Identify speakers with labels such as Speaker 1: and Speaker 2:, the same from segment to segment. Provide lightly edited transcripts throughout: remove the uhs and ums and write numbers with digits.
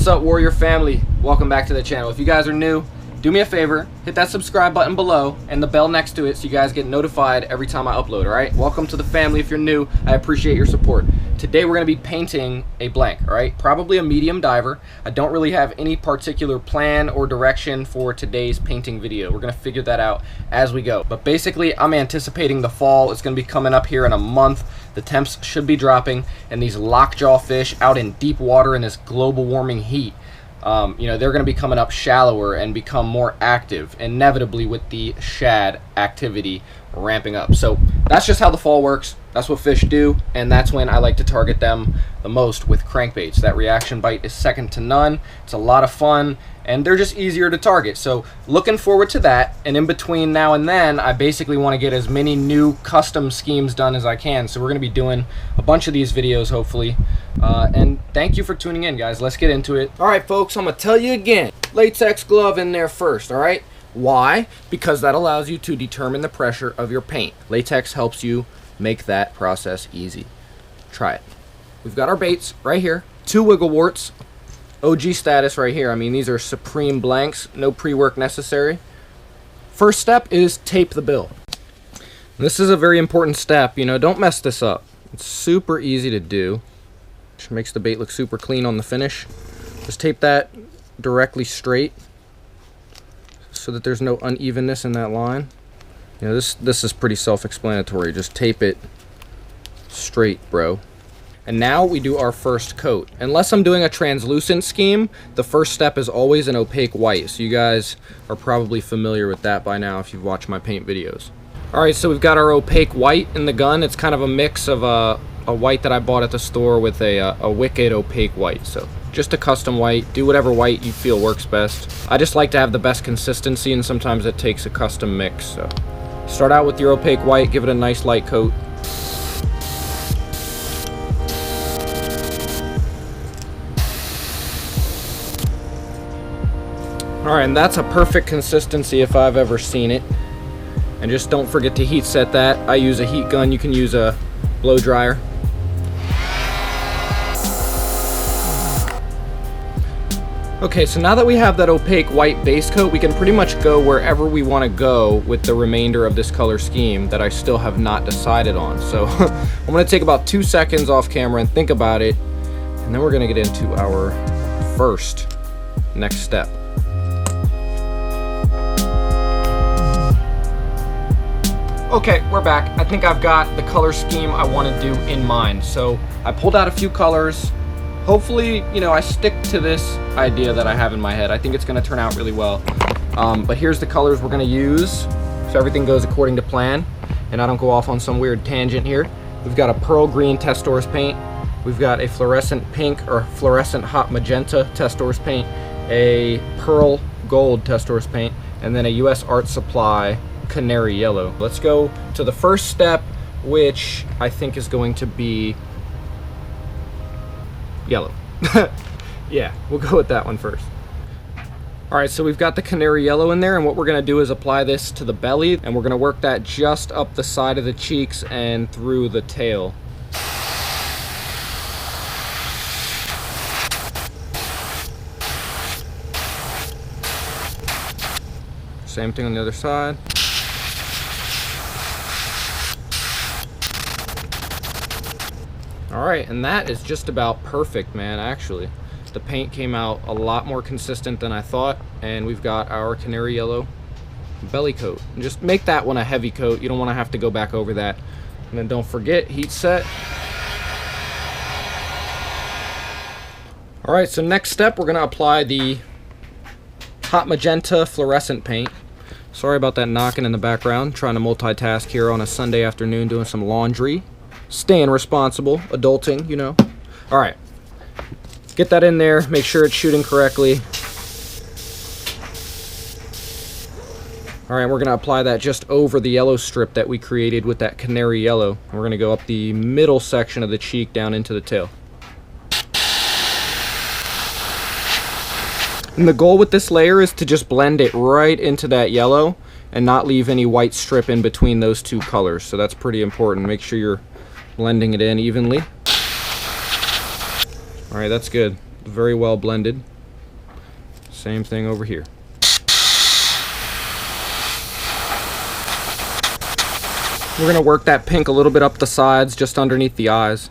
Speaker 1: What's up, Warrior family? Welcome back to the channel. If you guys are new, do me a favor, hit that subscribe button below and the bell next to it so you guys get notified every time I upload, alright? Welcome to the family if you're new. I appreciate your support. Today we're going to be painting a blank, alright? Probably a medium diver. I don't really have any particular plan or direction for today's painting video. We're going to figure that out as we go. But basically, I'm anticipating the fall. It's going to be coming up here in a month. The temps should be dropping, and these lockjaw fish out in deep water in this global warming heat, they're going to be coming up shallower and become more active, inevitably with the shad activity ramping up. So that's just how the fall works. That's what fish do, and that's when I like to target them the most with crankbaits. That reaction bite is second to none. It's a lot of fun, and they're just easier to target. So looking forward to that, and in between now and then, I basically want to get as many new custom schemes done as I can. So we're going to be doing a bunch of these videos, hopefully. And thank you for tuning in, guys. Let's get into it. All right, folks, I'm going to tell you again. Latex glove in there first, all right? Why? Because that allows you to determine the pressure of your paint. Latex helps you make that process easy. Try it. We've got our baits right here. 2 wiggle warts. OG status right here. I mean, these are supreme blanks. No pre-work necessary. First step is tape the bill. This is a very important step. Don't mess this up. It's super easy to do. Which makes the bait look super clean on the finish. Just tape that directly straight so that there's no unevenness in that line. This is pretty self-explanatory. Just tape it straight, bro. And now we do our first coat. Unless I'm doing a translucent scheme, the first step is always an opaque white. So you guys are probably familiar with that by now if you've watched my paint videos. Alright, so we've got our opaque white in the gun. It's kind of a mix of a white that I bought at the store with a wicked opaque white. So just a custom white. Do whatever white you feel works best. I just like to have the best consistency, and sometimes it takes a custom mix. So start out with your opaque white, give it a nice light coat. Alright, and that's a perfect consistency if I've ever seen it. And just don't forget to heat set that. I use a heat gun. You can use a blow dryer. Okay, so now that we have that opaque white base coat, we can pretty much go wherever we want to go with the remainder of this color scheme that I still have not decided on. So I'm going to take about 2 seconds off camera and think about it, and then we're going to get into our first next step. Okay, we're back. I think I've got the color scheme I want to do in mind. So I pulled out a few colors. Hopefully, I stick to this idea that I have in my head. I think it's going to turn out really well. But here's the colors we're going to use, so everything goes according to plan, and I don't go off on some weird tangent here. We've got a pearl green Testors paint. We've got a fluorescent pink or fluorescent hot magenta Testors paint, a pearl gold Testors paint, and then a US Art Supply Canary Yellow. Let's go to the first step, which I think is going to be yellow. Yeah, we'll go with that one first. Alright, so we've got the Canary Yellow in there, and what we're going to do is apply this to the belly, and we're going to work that just up the side of the cheeks and through the tail. Same thing on the other side. Alright, and that is just about perfect, man, actually. The paint came out a lot more consistent than I thought, and we've got our Canary Yellow belly coat. And just make that one a heavy coat. You don't want to have to go back over that. And then don't forget, heat set. Alright, so next step, we're going to apply the hot magenta fluorescent paint. Sorry about that knocking in the background. Trying to multitask here on a Sunday afternoon doing some laundry. Staying responsible, adulting, Alright, get that in there, make sure it's shooting correctly. Alright, we're going to apply that just over the yellow strip that we created with that Canary Yellow. We're going to go up the middle section of the cheek down into the tail. And the goal with this layer is to just blend it right into that yellow and not leave any white strip in between those two colors. So that's pretty important. Make sure you're blending it in evenly. Alright, that's good. Very well blended. Same thing over here. We're going to work that pink a little bit up the sides, just underneath the eyes.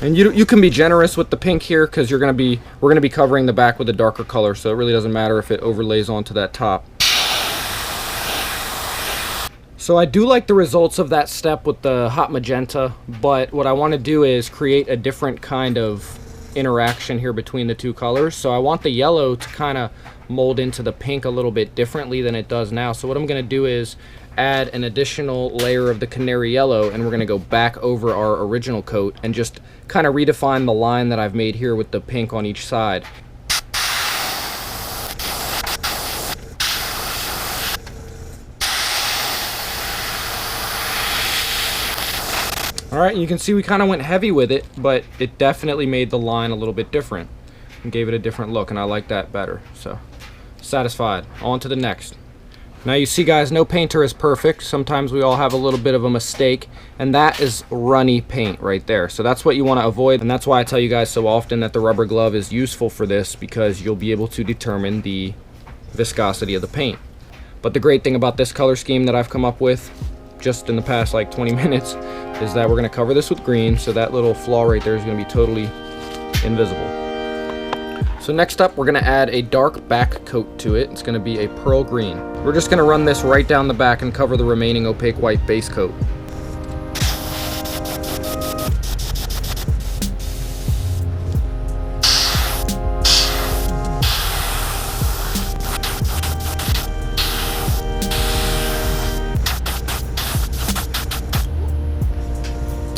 Speaker 1: And you can be generous with the pink here, because we're going to be covering the back with a darker color, so it really doesn't matter if it overlays onto that top. So I do like the results of that step with the hot magenta, but what I want to do is create a different kind of interaction here between the two colors. So I want the yellow to kind of mold into the pink a little bit differently than it does now. So what I'm going to do is add an additional layer of the Canary Yellow, and we're going to go back over our original coat and just kind of redefine the line that I've made here with the pink on each side. Alright, you can see we kind of went heavy with it, but it definitely made the line a little bit different and gave it a different look, and I like that better. So, satisfied. On to the next. Now you see, guys, no painter is perfect. Sometimes we all have a little bit of a mistake, and that is runny paint right there. So that's what you want to avoid, and that's why I tell you guys so often that the rubber glove is useful for this, because you'll be able to determine the viscosity of the paint. But the great thing about this color scheme that I've come up with just in the past like 20 minutes is that we're going to cover this with green, so that little flaw right there is going to be totally invisible. So next up, we're going to add a dark back coat to it. It's going to be a pearl green. We're just going to run this right down the back and cover the remaining opaque white base coat.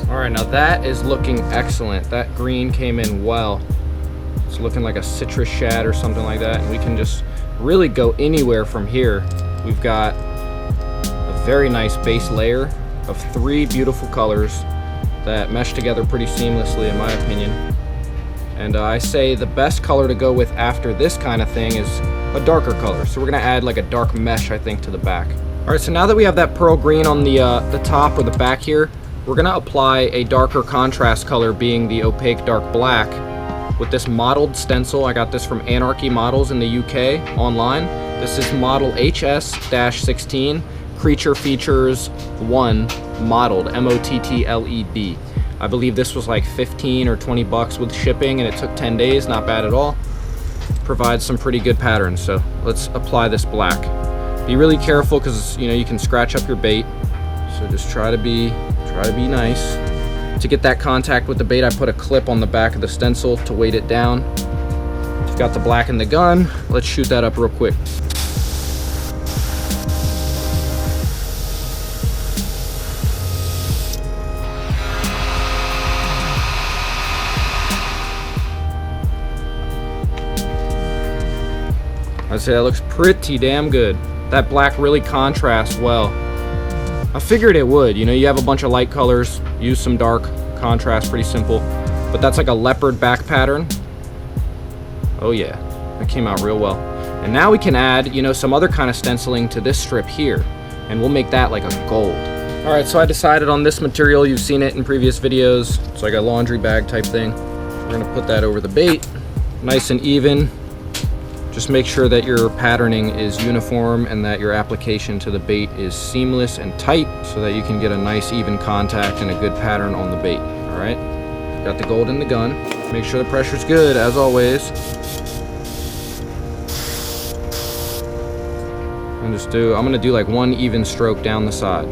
Speaker 1: Alright, now that is looking excellent. That green came in well. It's looking like a citrus shad or something like that, and we can just really go anywhere from here. We've got a very nice base layer of 3 beautiful colors that mesh together pretty seamlessly, in my opinion. And I say the best color to go with after this kind of thing is a darker color. So we're going to add like a dark mesh, I think, to the back. Alright, so now that we have that pearl green on the top or the back here, we're going to apply a darker contrast color, being the opaque dark black, with this modeled stencil. I got this from Anarchy Models in the UK online. This is model HS-16, Creature Features 1 modeled, M-O-T-T-L-E-D. I believe this was like 15 or 20 bucks with shipping, and it took 10 days, not bad at all. Provides some pretty good patterns, so let's apply this black. Be really careful, because you can scratch up your bait, so just try to be nice. To get that contact with the bait, I put a clip on the back of the stencil to weight it down. You've got the black in the gun. Let's shoot that up real quick. I'd say that looks pretty damn good. That black really contrasts well. I figured it would. You have a bunch of light colors, use some dark, contrast, pretty simple. But that's like a leopard back pattern. Oh yeah, that came out real well. And now we can add, some other kind of stenciling to this strip here, and we'll make that like a gold. Alright, so I decided on this material. You've seen it in previous videos. It's like a laundry bag type thing. We're gonna put that over the bait, nice and even. Just make sure that your patterning is uniform and that your application to the bait is seamless and tight, so that you can get a nice even contact and a good pattern on the bait. Alright, got the gold in the gun. Make sure the pressure's good, as always. And I'm gonna do like one even stroke down the side.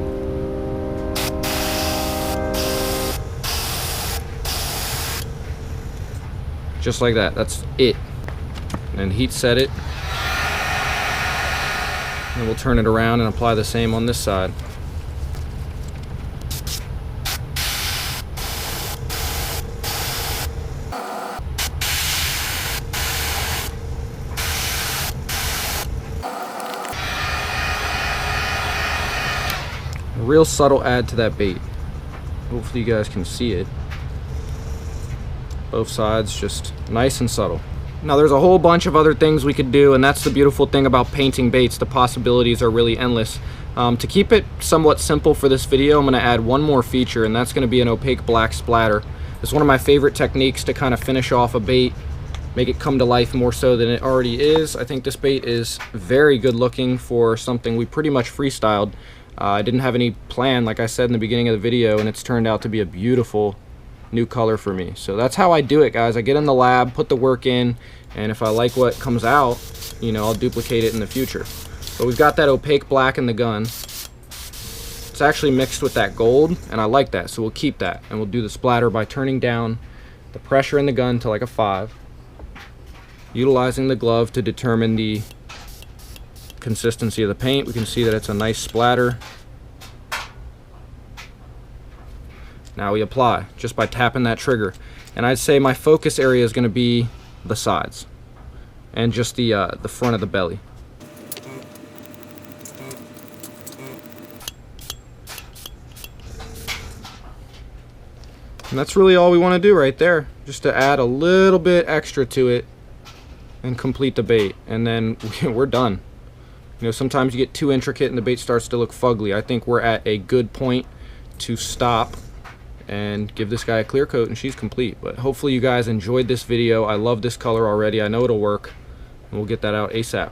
Speaker 1: Just like that, that's it. And heat set it, and we'll turn it around and apply the same on this side. A real subtle add to that bait. Hopefully you guys can see it. Both sides, just nice and subtle. Now there's a whole bunch of other things we could do, and that's the beautiful thing about painting baits. The possibilities are really endless. To keep it somewhat simple for this video, I'm going to add one more feature, and that's going to be an opaque black splatter. It's one of my favorite techniques to kind of finish off a bait, make it come to life more so than it already is. I think this bait is very good looking for something we pretty much freestyled. I didn't have any plan, like I said in the beginning of the video, and it's turned out to be a beautiful new color for me. So that's how I do it, guys. I get in the lab, put the work in, and if I like what comes out, you know, I'll duplicate it in the future. But we've got that opaque black in the gun. It's actually mixed with that gold, and I like that, so we'll keep that. And we'll do the splatter by turning down the pressure in the gun to like a 5, utilizing the glove to determine the consistency of the paint. We can see that it's a nice splatter. Now we apply just by tapping that trigger, and I'd say my focus area is going to be the sides and just the front of the belly. And that's really all we want to do right there, just to add a little bit extra to it and complete the bait, and then we're done. You know, sometimes you get too intricate and the bait starts to look fugly. I think we're at a good point to stop and give this guy a clear coat, and she's complete. But hopefully you guys enjoyed this video. I love this color already. I know it'll work, and we'll get that out ASAP.